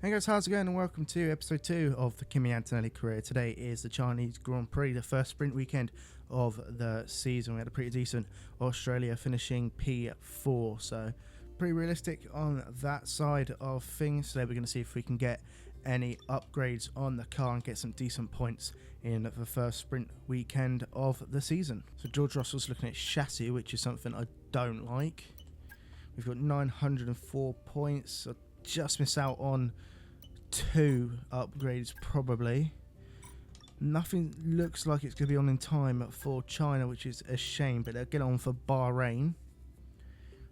Hey guys, how's it going and welcome to episode 2 of the Kimi Antonelli career. Today is the Chinese Grand Prix, the first sprint weekend of the season. We had a pretty decent Australia finishing P4, so pretty realistic on that side of things. Today we're going to see if we can get any upgrades on the car and get some decent points in the first sprint weekend of the season. So George Russell's looking at chassis, which is something I don't like. We've got 904 points, so just miss out on 2 upgrades probably. Nothing looks like it's going to be on in time for China, which is a shame, but they'll get on for Bahrain.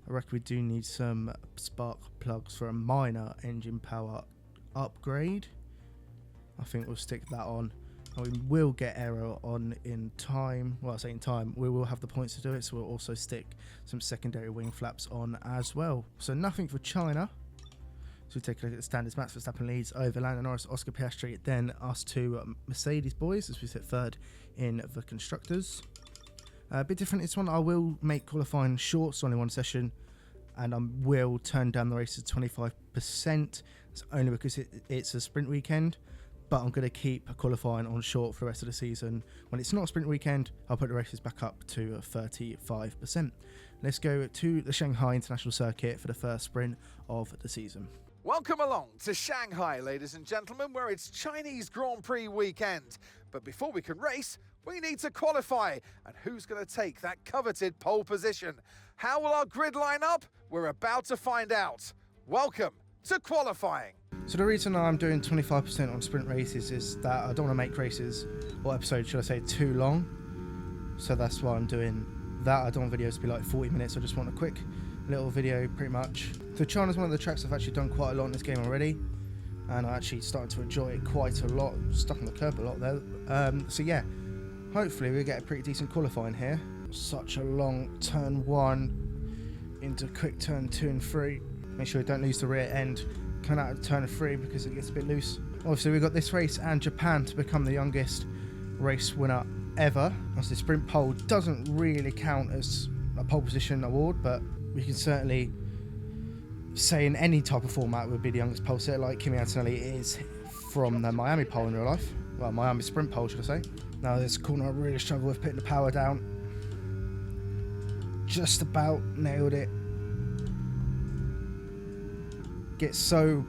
I reckon we do need some spark plugs for a minor engine power upgrade. I think we'll stick that on, and we will get aero on in time. Well, I say in time, we will have the points to do it, so we'll also stick some secondary wing flaps on as well. So nothing for China. So we take a look at the standards. Max Verstappen leads over Lando Norris, Oscar Piastri, then us two Mercedes boys as we sit third in the constructors. A bit different this one. I will make qualifying shorts, only one session, and I will turn down the races 25%. It's only because it's a sprint weekend, but I'm going to keep qualifying on short for the rest of the season. When it's not a sprint weekend, I'll put the races back up to 35%. Let's go to the Shanghai International Circuit for the first sprint of the season. Welcome along to Shanghai, ladies and gentlemen, where it's Chinese Grand Prix weekend. But before we can race, we need to qualify. And who's going to take that coveted pole position? How will our grid line up? We're about to find out. Welcome to qualifying. So the reason I'm doing 25% on sprint races is that I don't want to make races, or episodes should I say, too long. So that's why I'm doing that. I don't want videos to be like 40 minutes. I just want a quick little video pretty much. So China's one of the tracks I've actually done quite a lot in this game already, and I actually started to enjoy it quite a lot. Stuck on the curb a lot there. So yeah, hopefully we get a pretty decent qualifying here. Such a long turn 1 into quick turn 2 and 3. Make sure we don't lose the rear end coming out of turn 3 because it gets a bit loose. Obviously we've got this race and Japan to become the youngest race winner ever. As the sprint pole doesn't really count as a pole position award, but we can certainly say in any type of format would be the youngest pole sitter, like Kimi Antonelli is from the Miami pole in real life. Well, Miami sprint pole, should I say. Now this corner I really struggle with putting the power down. Just about nailed it. Get so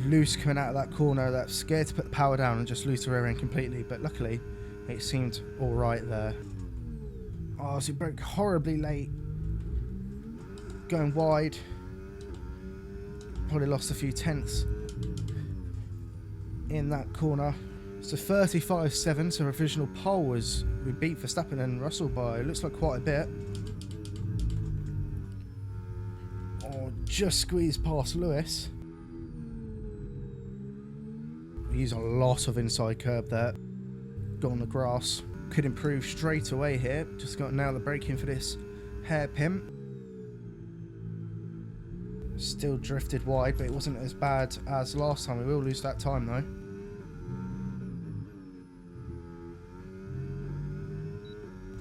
loose coming out of that corner that I'm scared to put the power down and just lose the rear end completely, but luckily it seemed alright there. Oh, so it broke horribly late. Going wide. Probably lost a few tenths in that corner. So 35.7, so provisional pole was, we beat Verstappen and Russell by, it looks like quite a bit. Oh, just squeezed past Lewis. We use a lot of inside curb there. Got on the grass. Could improve straight away here. Just got to nail the braking for this hairpin. Still drifted wide, but it wasn't as bad as last time. We will lose that time though.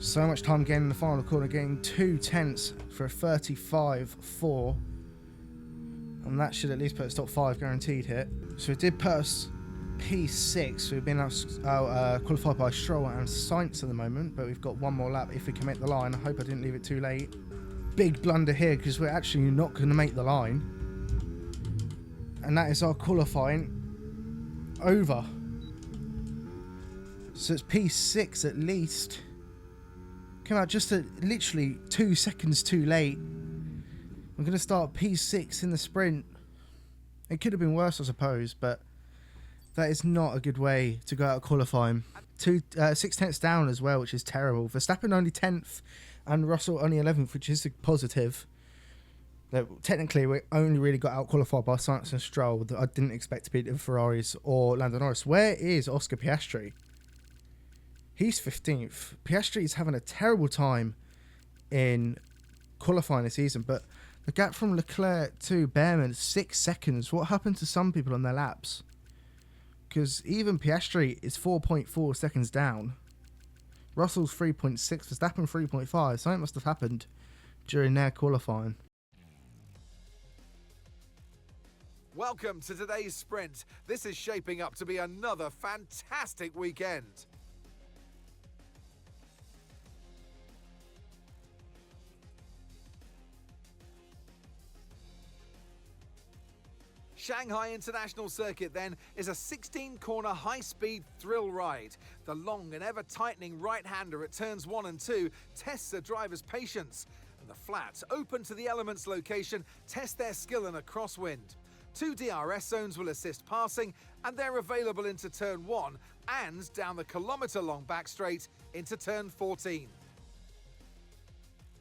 So much time getting in the final corner, getting 2 tenths for a 35.4, and that should at least put us top 5 guaranteed here. So it did put us P6. So we've been out qualified by Stroll and Sainz at the moment, but we've got one more lap if we can make the line. I hope I didn't leave it too late. Big blunder here because we're actually not going to make the line, and that is our qualifying over. So it's P6 at least. Come out just literally 2 seconds too late. I'm going to start P6 in the sprint. It could have been worse, I suppose, but that is not a good way to go out of qualifying. 6 tenths down as well, which is terrible. Verstappen only 10th and Russell only 11th, which is a positive. Technically, we only really got out qualified by Sainz and Stroll. I didn't expect to beat the Ferraris or Lando Norris. Where is Oscar Piastri? He's 15th. Piastri is having a terrible time in qualifying this season, but the gap from Leclerc to Behrman is 6 seconds. What happened to some people on their laps? Because even Piastri is 4.4 seconds down. Russell's 3.6, Verstappen 3.5. Something must have happened during their qualifying. Welcome to today's sprint. This is shaping up to be another fantastic weekend. Shanghai International Circuit then is a 16-corner high-speed thrill ride. The long and ever-tightening right-hander at turns 1 and 2 tests a driver's patience. And the flats, open to the elements location, test their skill in a crosswind. 2 DRS zones will assist passing, and they're available into turn 1 and down the kilometre-long back straight into turn 14.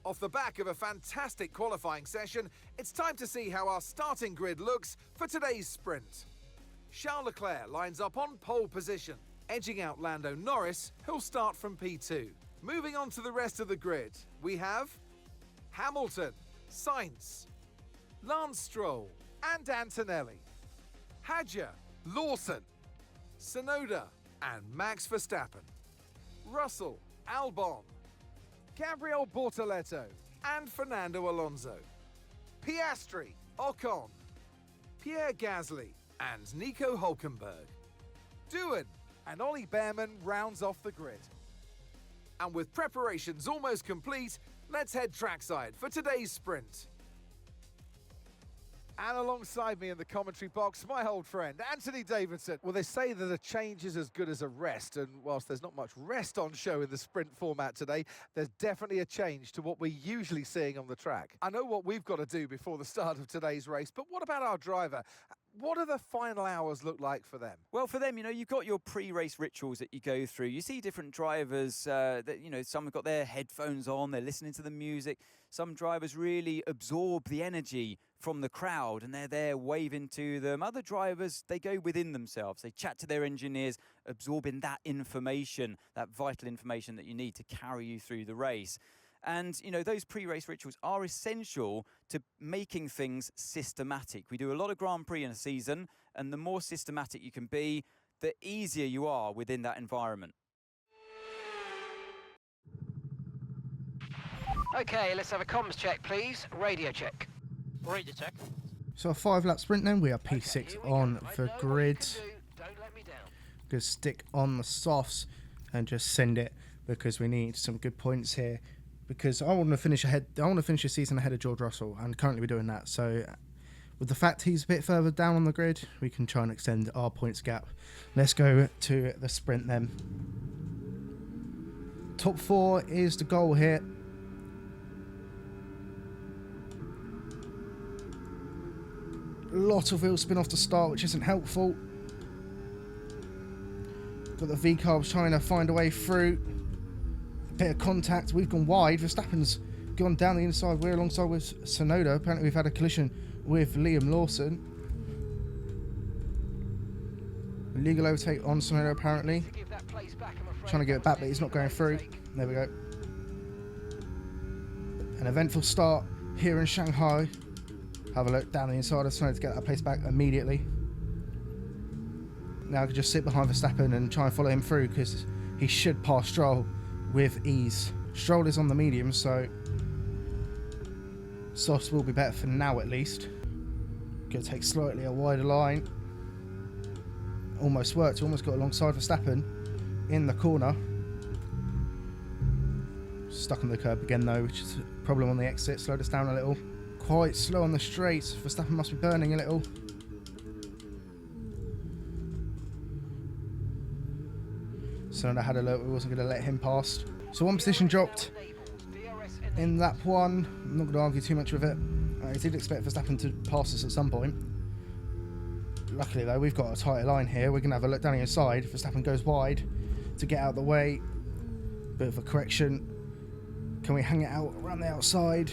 Off the back of a fantastic qualifying session, it's time to see how our starting grid looks for today's sprint. Charles Leclerc lines up on pole position, edging out Lando Norris, who'll start from P2. Moving on to the rest of the grid, we have Hamilton, Sainz, Lance Stroll and Antonelli, Hadjar, Lawson, Tsunoda and Max Verstappen, Russell, Albon, Gabriel Bortoleto and Fernando Alonso, Piastri, Ocon, Pierre Gasly and Nico Hülkenberg. Doohan and Ollie Behrman rounds off the grid. And with preparations almost complete, let's head trackside for today's sprint. And alongside me in the commentary box, my old friend, Anthony Davidson. Well, they say that a change is as good as a rest, and whilst there's not much rest on show in the sprint format today, there's definitely a change to what we're usually seeing on the track. I know what we've got to do before the start of today's race, but what about our driver? What do the final hours look like for them? Well, for them, you've got your pre-race rituals that you go through. You see different drivers that, some have got their headphones on, they're listening to the music. Some drivers really absorb the energy from the crowd and they're there waving to them. Other drivers, they go within themselves. They chat to their engineers, absorbing that information, that vital information that you need to carry you through the race. And, those pre-race rituals are essential to making things systematic. We do a lot of Grand Prix in a season, and the more systematic you can be, the easier you are within that environment. Okay, let's have a comms check, please. Radio check. Radio check. So a 5-lap sprint then, we are P6 on the grid. Don't let me down. Gonna stick on the softs and just send it because we need some good points here. Because I want to finish the season ahead of George Russell, and currently we're doing that. So with the fact he's a bit further down on the grid, we can try and extend our points gap. Let's go to the sprint then. Top 4 is the goal here. A lot of wheel spin off the start, which isn't helpful. Got the V-carbs trying to find a way through. Bit of contact, we've gone wide. Verstappen's gone down the inside. We're alongside with Tsunoda. Apparently we've had a collision with Liam Lawson. Legal overtake on Tsunoda apparently. Trying to get it back, but he's not going through. There we go. An eventful start here in Shanghai. Have a look down the inside of Tsunoda to get that place back immediately. Now I can just sit behind Verstappen and try and follow him through because he should pass Stroll with ease. Stroll is on the medium, so softs will be better for now at least. Gonna take slightly a wider line. Almost worked, almost got alongside Verstappen in the corner. Stuck on the curb again though, which is a problem on the exit. Slowed us down a little. Quite slow on the straights. Verstappen must be burning a little. So I had a look, we wasn't going to let him pass. So one position dropped in lap 1. I'm not going to argue too much with it. I did expect Verstappen to pass us at some point. Luckily though, we've got a tighter line here. We're going to have a look down the inside. Verstappen goes wide to get out of the way. Bit of a correction. Can we hang it out around the outside?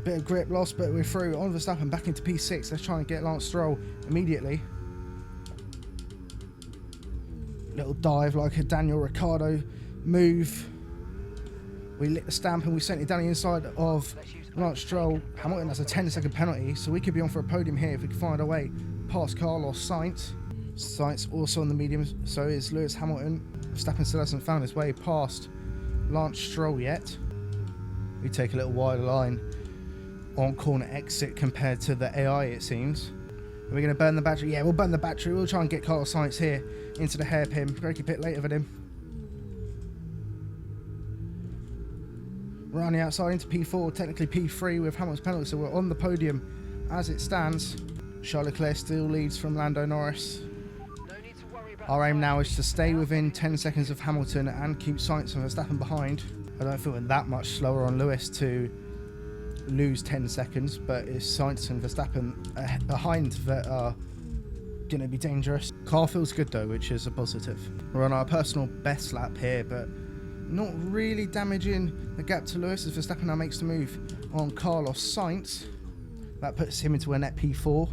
Bit of grip loss, but we're through on Verstappen back into P6. Let's try and get Lance Stroll immediately. Little dive like a Daniel Ricciardo move. We lit the stamp and we sent it down the inside of Lance Stroll. Hamilton has a 10-second penalty, so we could be on for a podium here if we can find our way past Carlos Sainz. Sainz also on the medium, so is Lewis Hamilton. Verstappen still hasn't found his way past Lance Stroll yet. We take a little wider line. on corner exit compared to the AI, it seems. Are we going to burn the battery? Yeah, we'll burn the battery. We'll try and get Carlos Sainz here into the hairpin. Break a bit later than him. We're on the outside into P4, technically P3 with Hamilton's penalty, so we're on the podium as it stands. Charles Leclerc still leads from Lando Norris. Our aim now is to stay within 10 seconds of Hamilton and keep Sainz and Verstappen behind. I don't feel we're that much slower on Lewis to lose 10 seconds, but it's Sainz and Verstappen behind that are going to be dangerous. Car feels good though, which is a positive. We're on our personal best lap here, but not really damaging the gap to Lewis as Verstappen now makes the move on Carlos Sainz. That puts him into a net P4.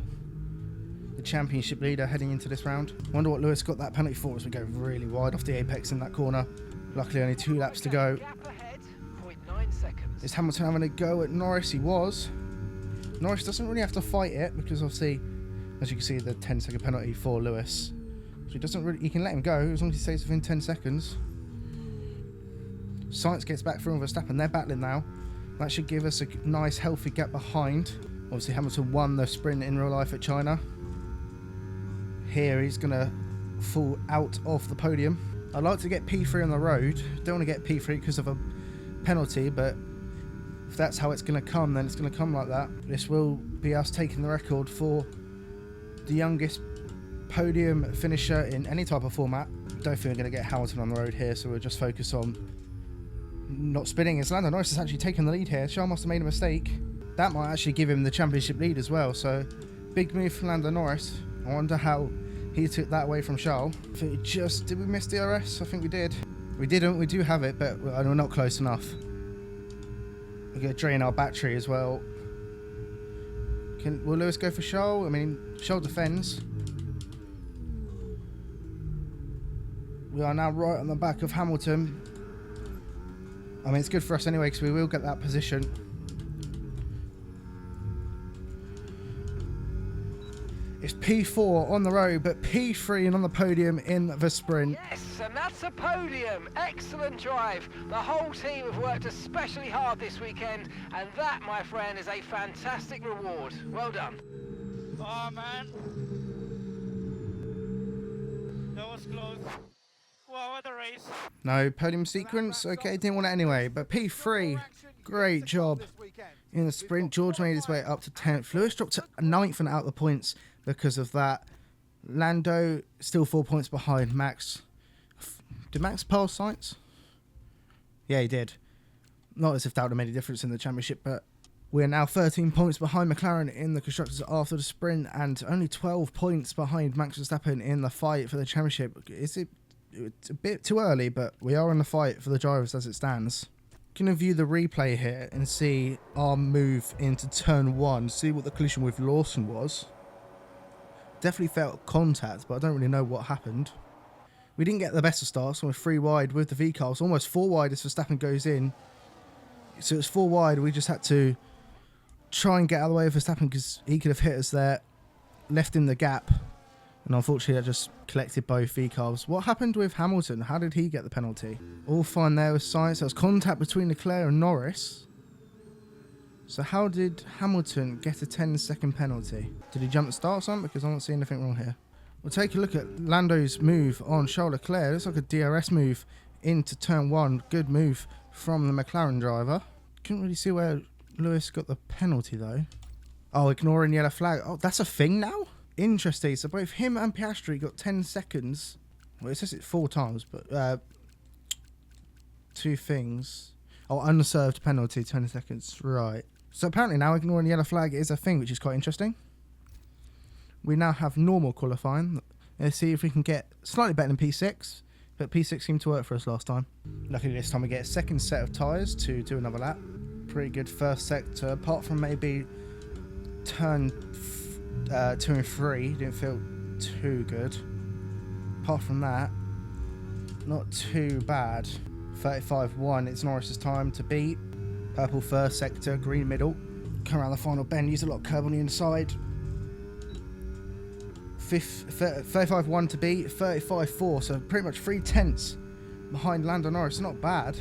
The championship leader heading into this round. Wonder what Lewis got that penalty for as we go really wide off the apex in that corner. Luckily only 2 laps to go. Is Hamilton having a go at Norris? He was. Norris doesn't really have to fight it because obviously, as you can see, the 10-second penalty for Lewis. So he doesn't really, he can let him go as long as he stays within 10 seconds. Sainz gets back through on Verstappen. They're battling now. That should give us a nice healthy gap behind. Obviously Hamilton won the sprint in real life at China. Here he's going to fall out of the podium. I'd like to get P3 on the road. Don't want to get P3 because of a penalty, but if that's how it's going to come, then it's going to come like that. This will be us taking the record for the youngest podium finisher in any type of format. Don't think we're going to get Hamilton on the road here, so we'll just focus on not spinning. As Lando Norris has actually taken the lead here. Charles must have made a mistake. That might actually give him the championship lead as well, so big move for Lando Norris. I wonder how he took that away from Charles. I think did we miss DRS? I think we did. We didn't, we do have it, but we're not close enough. We're going to drain our battery as well. Will Lewis go for Charles? I mean, Charles defends. We are now right on the back of Hamilton. I mean, it's good for us anyway because we will get that position. It's P4 on the road, but P3 and on the podium in the sprint. Yes, and that's a podium. Excellent drive. The whole team have worked especially hard this weekend, and that, my friend, is a fantastic reward. Well done. Oh, man. That was close. Wow, what a race. No podium sequence. Okay, didn't want it anyway, but P3, great job in the sprint. George made his way up to 10th. Lewis dropped to 9th and out the points because of that. Lando still 4 points behind Max. Did Max pass Sainz? Yeah, he did. Not as if that would have made a difference in the championship, but we're now 13 points behind McLaren in the constructors after the sprint and only 12 points behind Max Verstappen in the fight for the championship. It's a bit too early, but we are in the fight for the drivers as it stands. Gonna view the replay here and see our move into turn 1, see what the collision with Lawson was. Definitely felt contact, but I don't really know what happened. We didn't get the best of starts, so we're 3 wide with the V-cars, almost 4 wide as Verstappen goes in. So it's 4 wide, we just had to try and get out of the way of Verstappen because he could have hit us there, left him the gap, and unfortunately I just collected both V-cars. What happened with Hamilton? How did he get the penalty? All fine there with Sainz. There was contact between Leclerc and Norris. So how did Hamilton get a 10-second penalty? Did he jump the start sign? Because I don't see anything wrong here. We'll take a look at Lando's move on Charles Leclerc. Looks like a DRS move into turn 1. Good move from the McLaren driver. Couldn't really see where Lewis got the penalty though. Oh, ignoring yellow flag. Oh, that's a thing now? Interesting. So both him and Piastri got 10 seconds. Well, it says it 4 times, but 2 things. Oh, unserved penalty, 20 seconds. Right. So apparently now ignoring the yellow flag is a thing, which is quite interesting. We now have normal qualifying. Let's see if we can get slightly better than P6, but P6 seemed to work for us last time. Luckily this time we get a second set of tyres to do another lap. Pretty good first sector, apart from maybe turn 2 and 3, didn't feel too good. Apart from that, not too bad. 35.1, it's Norris's time to beat. Purple first sector, green middle. Come around the final bend, use a lot of curb on the inside. 35.1 to beat, 35.4, so pretty much 3/10 behind Lando Norris. Not bad.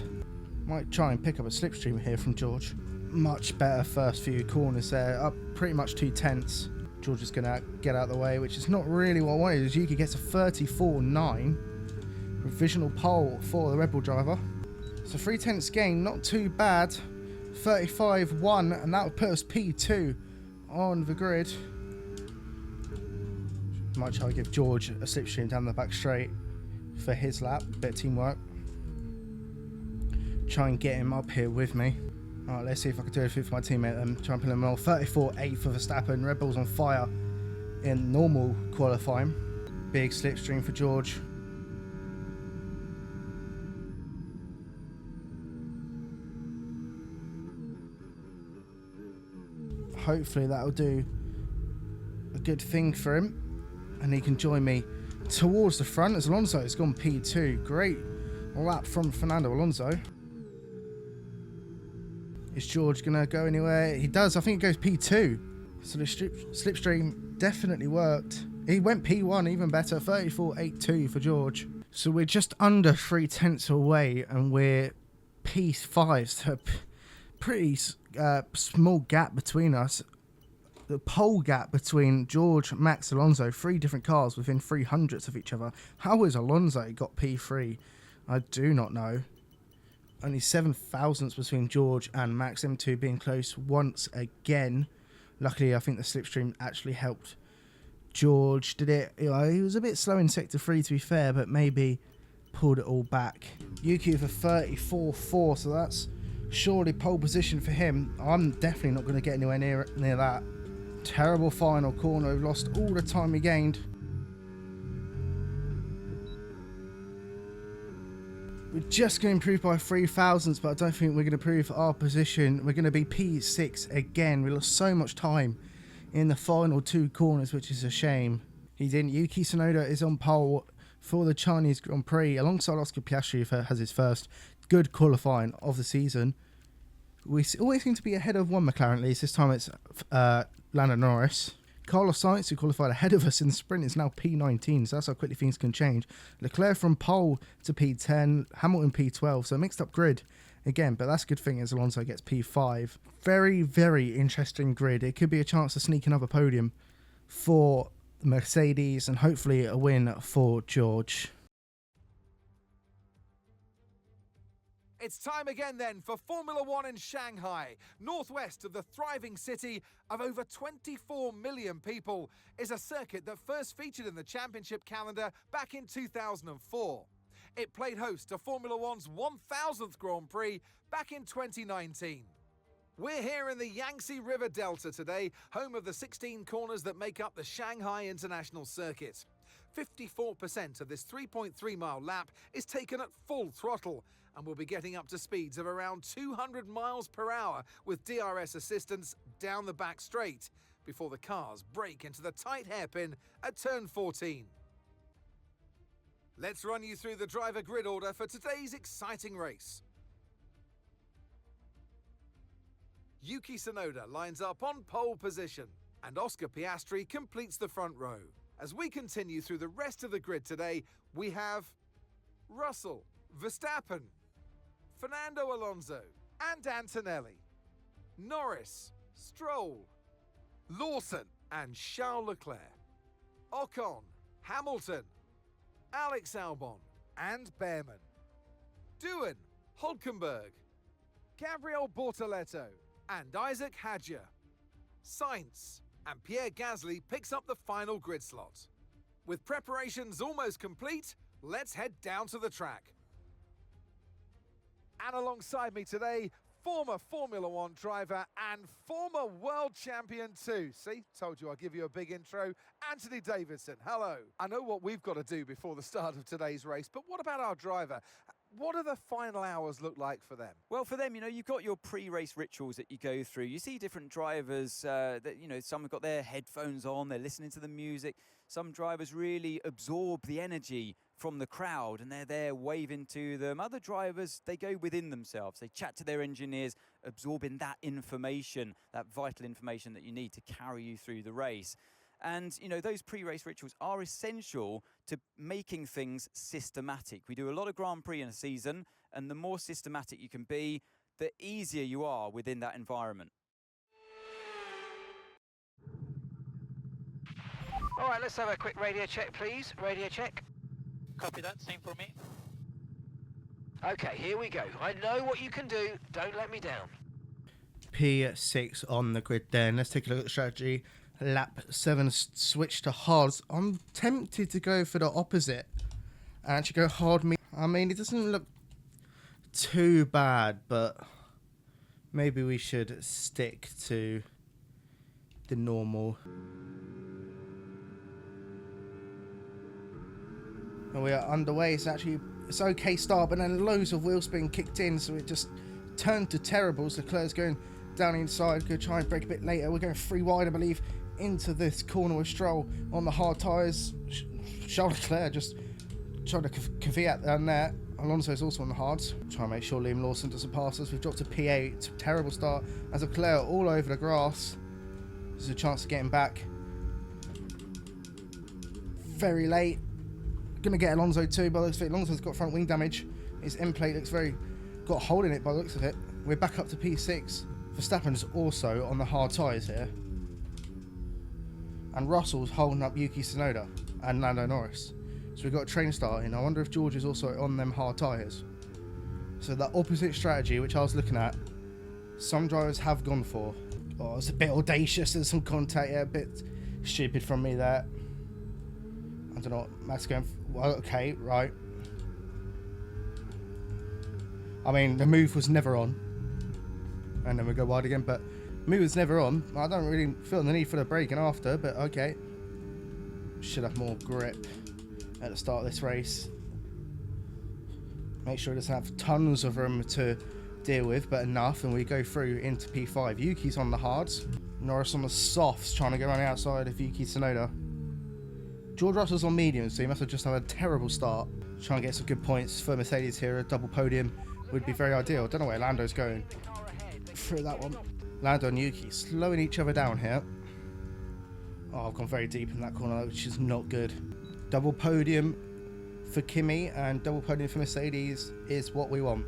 Might try and pick up a slipstream here from George. Much better first few corners there, up pretty much 2/10. George is going to get out of the way, which is not really what I wanted, as Yuki gets a 34.9. Provisional pole for the Red Bull driver. So 3/10 gain, not too bad. 35.1, and that would put us P2 on the grid. Might try to give George a slipstream down the back straight for his lap, bit of teamwork. Try and get him up here with me. Alright, let's see if I can do anything for my teammate and try and pull him along. 34.8 for Verstappen. Red Bull's on fire in normal qualifying. Big slipstream for George. Hopefully that'll do a good thing for him and he can join me towards the front as Alonso has gone P2. Great lap from Fernando Alonso. Is George going to go anywhere? He does. I think it goes P2. So the slipstream definitely worked. He went P1, even better. 34.82 for George. So we're just under 3/10 away and we're P5. So pretty small gap between us. The pole gap between George, Max, Alonso, 3 different cars within 300ths of each other. How has Alonso got P3? I do not know. Only 7 thousandths between George and Max, them two being close once again. Luckily, I think the slipstream actually helped George. Did it? He was a bit slow in sector 3 to be fair, but maybe pulled it all back. Yuki for 34.4, so that's surely pole position for him. I'm definitely not going to get anywhere near that. Terrible final corner. We've lost all the time we gained. We're just going to improve by 3 thousandths, but I don't think we're going to improve our position. We're going to be P6 again. We lost so much time in the final 2 corners, which is a shame. He didn't. Yuki Tsunoda is on pole for the Chinese Grand Prix alongside Oscar Piastri, who has his first good qualifying of the season. We always seem to be ahead of one McLaren at least. This time it's Lando Norris. Carlos Sainz, who qualified ahead of us in the sprint, is now P19, so that's how quickly things can change. Leclerc from pole to P10, Hamilton P12, so a mixed up grid again, but that's a good thing as Alonso gets P5. Very, very interesting grid. It could be a chance to sneak another podium for Mercedes and hopefully a win for George. It's time again then for Formula One in Shanghai. Northwest of the thriving city of over 24 million people is a circuit that first featured in the championship calendar back in 2004. It played host to Formula One's 1000th Grand Prix back in 2019. We're here in the Yangtze River Delta today, home of the 16 corners that make up the Shanghai International Circuit. 54% of this 3.3 mile lap is taken at full throttle, and we'll be getting up to speeds of around 200 miles per hour with DRS assistance down the back straight before the cars break into the tight hairpin at turn 14. Let's run you through the driver grid order for today's exciting race. Yuki Tsunoda lines up on pole position, and Oscar Piastri completes the front row. As we continue through the rest of the grid today, we have Russell, Verstappen, Fernando Alonso and Antonelli, Norris, Stroll, Lawson and Charles Leclerc, Ocon, Hamilton, Alex Albon and Behrman, Doohan, Hülkenberg, Gabriel Bortoleto and Isaac Hadjar, Sainz and Pierre Gasly picks up the final grid slot. With preparations almost complete, let's head down to the track. And alongside me today, former Formula One driver and former world champion too. See, told you I'll give you a big intro. Anthony Davidson, hello. I know what we've got to do before the start of today's race, but what about our driver? What do the final hours look like for them? Well, for them, you've got your pre-race rituals that you go through. You see different drivers that, some have got their headphones on, they're listening to the music. Some drivers really absorb the energy from the crowd and they're there waving to them. Other drivers, they go within themselves. They chat to their engineers, absorbing that information, that vital information that you need to carry you through the race. And, those pre-race rituals are essential to making things systematic. We do a lot of Grand Prix in a season, and the more systematic you can be, the easier you are within that environment. All right, let's have a quick radio check, please. Radio check. Copy that, same for me. Okay, here we go. I know what you can do. Don't let me down. P6 on the grid then. Let's take a look at the strategy. Lap 7 switch to hards. I'm tempted to go for the opposite and actually go hard. I mean, it doesn't look too bad, but maybe we should stick to the normal. And we are underway. It's okay start, but then loads of wheel spin kicked in, so it just turned to terrible. So Leclerc's going down inside, going to try and break a bit later. We're going 3 wide, I believe, into this corner with Stroll on the hard tyres. Charles Leclerc just trying to caveat down there. Alonso's also on the hards. Trying to make sure Liam Lawson doesn't pass us. We've dropped to P8. It's a terrible start. As Leclerc all over the grass. There's a chance of getting back. Very late. Going to get Alonso too, by the looks of it. Alonso's got front wing damage. His end plate looks got a hole in it by the looks of it. We're back up to P6. Verstappen's also on the hard tyres here. And Russell's holding up Yuki Tsunoda and Lando Norris. So we've got a train starting. I wonder if George is also on them hard tyres. So the opposite strategy, which I was looking at, some drivers have gone for. Oh, it's a bit audacious. There's some contact. Yeah, a bit stupid from me there. I don't know what Matt's going for. Well, okay, right. I mean, the move was never on. And then we go wide again, but move was never on. I don't really feel the need for the braking after, but okay. Should have more grip at the start of this race. Make sure it doesn't have tons of room to deal with, but enough, and we go through into P5. Yuki's on the hards. Norris on the softs, trying to go around the outside of Yuki Tsunoda. George Russell's on mediums, so he must have just had a terrible start. Trying to get some good points for Mercedes here. A double podium would be very ideal. Don't know where Lando's going. Through that one. Lando and Yuki slowing each other down here. Oh, I've gone very deep in that corner, which is not good. Double podium for Kimi and double podium for Mercedes is what we want.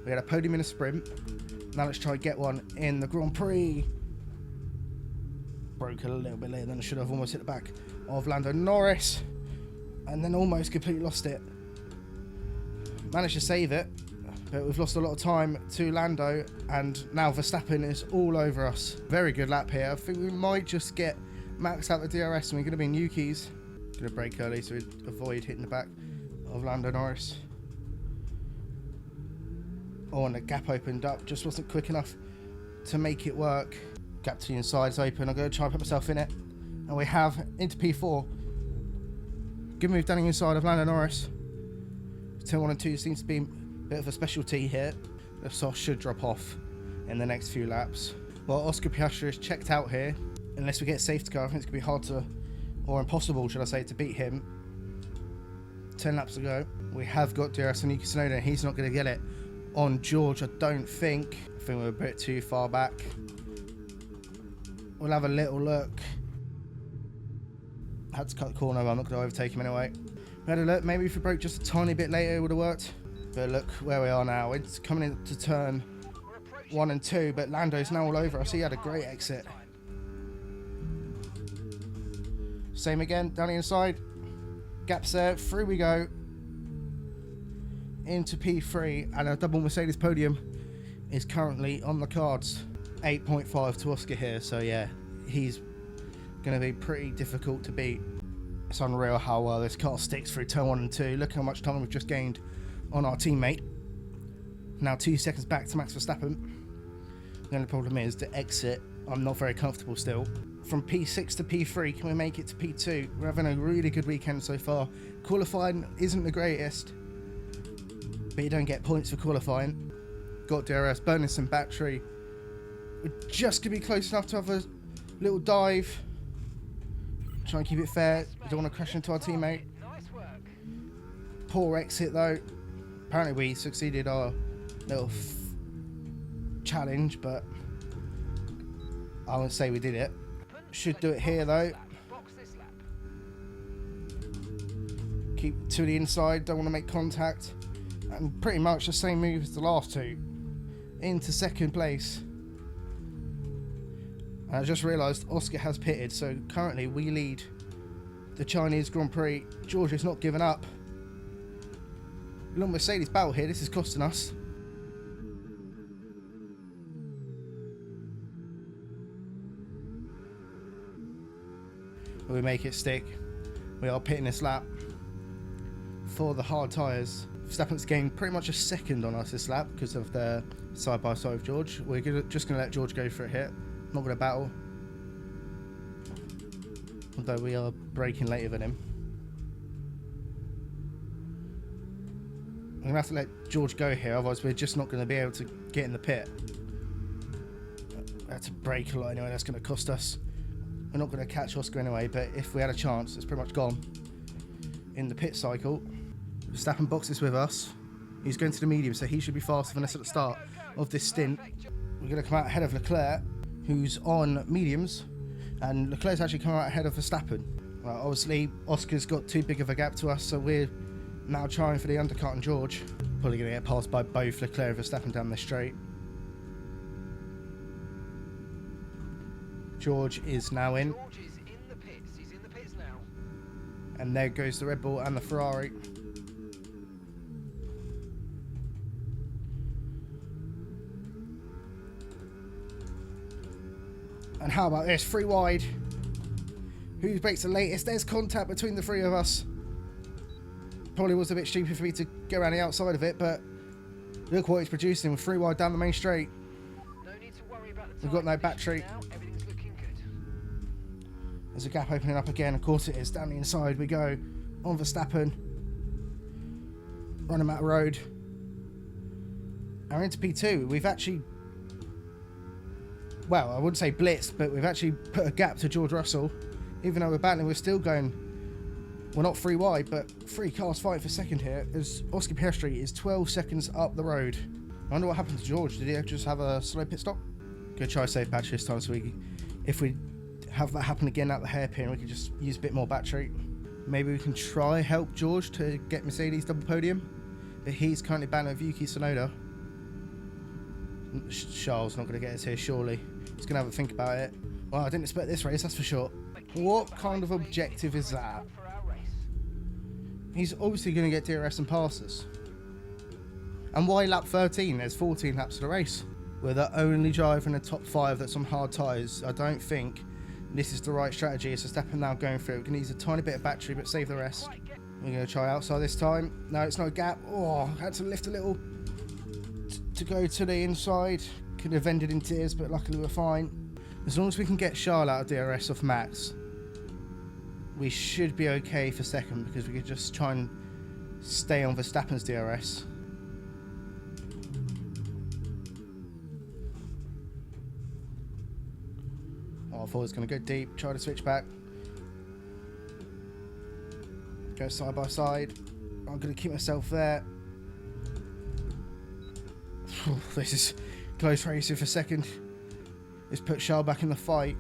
We had a podium in a sprint. Now let's try and get one in the Grand Prix. Broke a little bit later than I should have. Almost hit the back of Lando Norris. And then almost completely lost it. Managed to save it. But we've lost a lot of time to Lando. And now Verstappen is all over us. Very good lap here. I think we might just get Max out the DRS and we're going to be in Yuki's. Going to brake early so we avoid hitting the back of Lando Norris. Oh, and the gap opened up. Just wasn't quick enough to make it work. Gap to the inside is open. I'm going to try and put myself in it. And we have into P4. Good move down the inside of Lando Norris. Turn 1 and 2 seems to be a bit of a specialty here. The soft should drop off in the next few laps. Well, Oscar Piastri is checked out here. Unless we get a safety car, I think it's going to be hard to, or impossible, should I say, to beat him. 10 laps to go. We have got DRS on Yuki Tsunoda, and he's not going to get it on George, I don't think. I think we're a bit too far back. We'll have a little look. Had to cut the corner, but I'm not going to overtake him anyway. We had a look. Maybe if we broke just a tiny bit later, it would have worked. But look where we are now. It's coming into turn 1 and 2, but Lando's now all over us. He had a great exit. Same again, down the inside. Gaps there. Through we go. Into P3, and a double Mercedes podium is currently on the cards. 8.5 to Oscar here, so yeah, he's going to be pretty difficult to beat. It's unreal how well this car sticks through turn 1 and 2. Look how much time we've just gained on our teammate. Now 2 seconds back to Max Verstappen. The only problem is the exit. I'm not very comfortable still. From P6 to P3, can we make it to P2? We're having a really good weekend so far. Qualifying isn't the greatest, but you don't get points for qualifying. Got DRS, burning some battery. We're just going to be close enough to have a little dive. Try and keep it fair. We don't want to crash into our teammate. Poor exit though. Apparently we succeeded our little challenge, but I wouldn't say we did it. Should do it here though. Keep to the inside, don't want to make contact. And pretty much the same move as the last two. into second place. I just realised Oscar has pitted, so currently we lead the Chinese Grand Prix. George is not giving up. Long Mercedes battle here, this is costing us. We make it stick. We are pitting this lap for the hard tyres. Verstappen's gained pretty much a second on us this lap because of the side-by-side with George. We're just going to let George go for a hit. Not going to battle. Although we are braking later than him. I'm going to have to let George go here, otherwise we're just not going to be able to get in the pit. We had to brake a lot anyway, that's going to cost us. We're not going to catch Oscar anyway, but if we had a chance, it's pretty much gone. In the pit cycle, Verstappen boxes with us. He's going to the medium, so he should be faster than us at the start of this stint. We're going to come out ahead of Leclerc, who's on mediums, and Leclerc's actually come out ahead of Verstappen. Obviously, Oscar's got too big of a gap to us, so we're now trying for the undercut on George. Probably going to get passed by both Leclerc and Verstappen down the straight. George is now in. George is in the pits. He's in the pits now. And there goes the Red Bull and the Ferrari. And how about this? Three wide. Who breaks the latest? There's contact between the three of us. Probably was a bit stupid for me to go around the outside of it, but look what it's producing with three wide down the main straight. No need to worry about the We've got no battery. now. Everything's looking good. There's a gap opening up again. Of course it is. Down the inside we go. On Verstappen. Run him out of road. And we're into P2. We've actually... Well, I wouldn't say blitzed, but we've actually put a gap to George Russell. Even though we're battling, we're still going... Well, not three wide, but three cars fighting for second here, as Oscar Piastri is 12 seconds up the road. I wonder what happened to George. Did he just have a slow pit stop? Gonna try save battery this time, so if we have that happen again at the hairpin, we can just use a bit more battery. Maybe we can try help George to get Mercedes double podium, but he's currently battling with Yuki Tsunoda. Charles not going to get us here, surely. He's going to have a think about it. Well, I didn't expect this race, that's for sure. What kind of objective is that? He's obviously going to get DRS and passes. And why lap 13? There's 14 laps of the race. We're the only driver in the top 5 that's on hard tyres. I don't think this is the right strategy. It's Verstappen now going through. We can use a tiny bit of battery, but save the rest. We're going to try outside this time. No, it's not a gap. Oh, I had to lift a little to go to the inside. Could have ended in tears, but luckily we're fine. As long as we can get Charles out of DRS off Max, we should be okay for second, because we could just try and stay on Verstappen's DRS. Oh, I thought it was going to go deep. Try to switch back. Go side by side. I'm going to keep myself there. This is close racing for second. Let's put Charles back in the fight.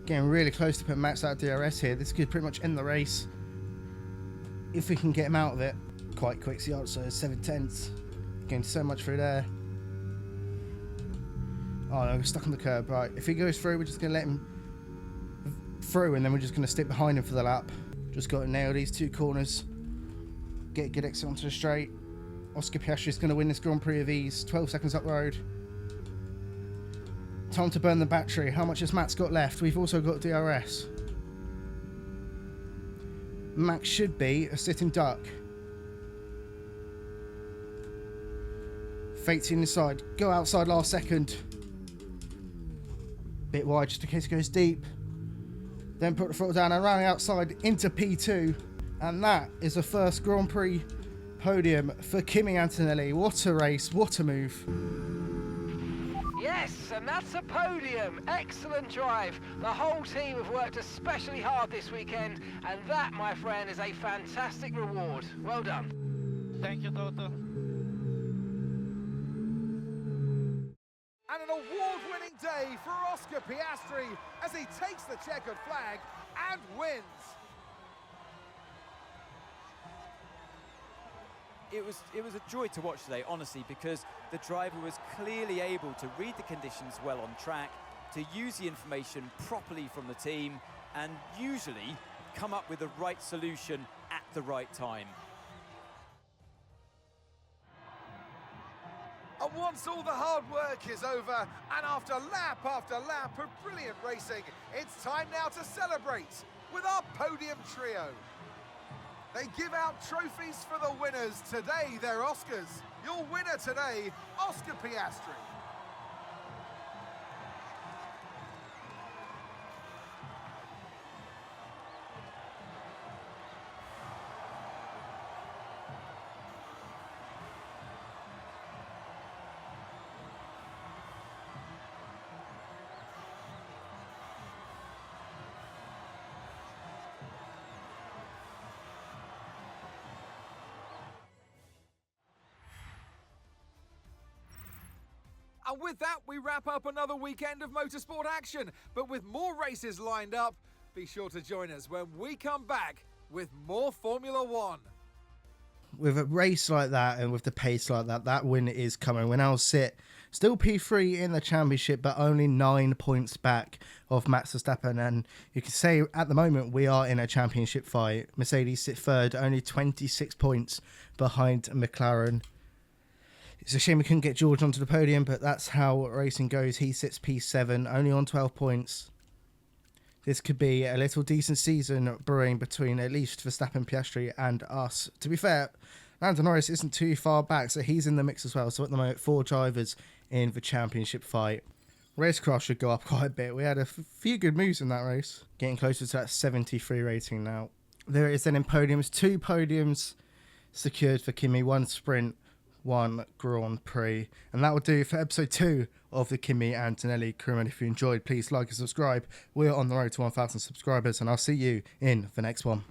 Getting really close to put Max out of DRS here. This could pretty much end the race if we can get him out of it. Quite quick, the answer is 7/10. Getting so much through there. Oh no, we're stuck on the curb. Right, if he goes through, we're just going to let him through, and then we're just going to stick behind him for the lap. Just got to nail these two corners. Get a good exit onto the straight. Oscar Piastri is going to win this Grand Prix of ease. 12 seconds up the road. Time to burn the battery. How much has Max got left? We've also got DRS. Max should be a sitting duck. Fate's inside. Go outside last second. Bit wide just in case it goes deep. Then put the throttle down and round outside into P2. And that is the first Grand Prix podium for Kimi Antonelli. What a race. What a move. Yes, and that's a podium. Excellent drive. The whole team have worked especially hard this weekend, and that, my friend, is a fantastic reward. Well done. Thank you, Toto. And an award-winning day for Oscar Piastri as he takes the checkered flag and wins. it was a joy to watch today, honestly, because the driver was clearly able to read the conditions well on track, to use the information properly from the team, and usually come up with the right solution at the right time. And once all the hard work is over, and after lap of brilliant racing, it's time now to celebrate with our podium trio. They give out trophies for the winners. Today, they're Oscars. Your winner today, Oscar Piastri. And with that, we wrap up another weekend of motorsport action. But with more races lined up, be sure to join us when we come back with more Formula One. With a race like that and with the pace like that, that win is coming. We now sit still P3 in the championship, but only 9 points back of Max Verstappen. And you can say at the moment we are in a championship fight. Mercedes sit third, only 26 points behind McLaren. It's a shame we couldn't get George onto the podium, but that's how racing goes. He sits P7, only on 12 points. This could be a little decent season brewing between at least Verstappen, Piastri and us. To be fair, Lando Norris isn't too far back, so he's in the mix as well. So at the moment, 4 drivers in the championship fight. Racecraft should go up quite a bit. We had a few good moves in that race. Getting closer to that 73 rating now. There it is then in podiums. 2 podiums secured for Kimi. 1 sprint, 1 Grand Prix. And that will do for episode 2 of the Kimi Antonelli crew. And if you enjoyed, please like and subscribe. We're on the road to 1,000 subscribers, and I'll see you in the next one.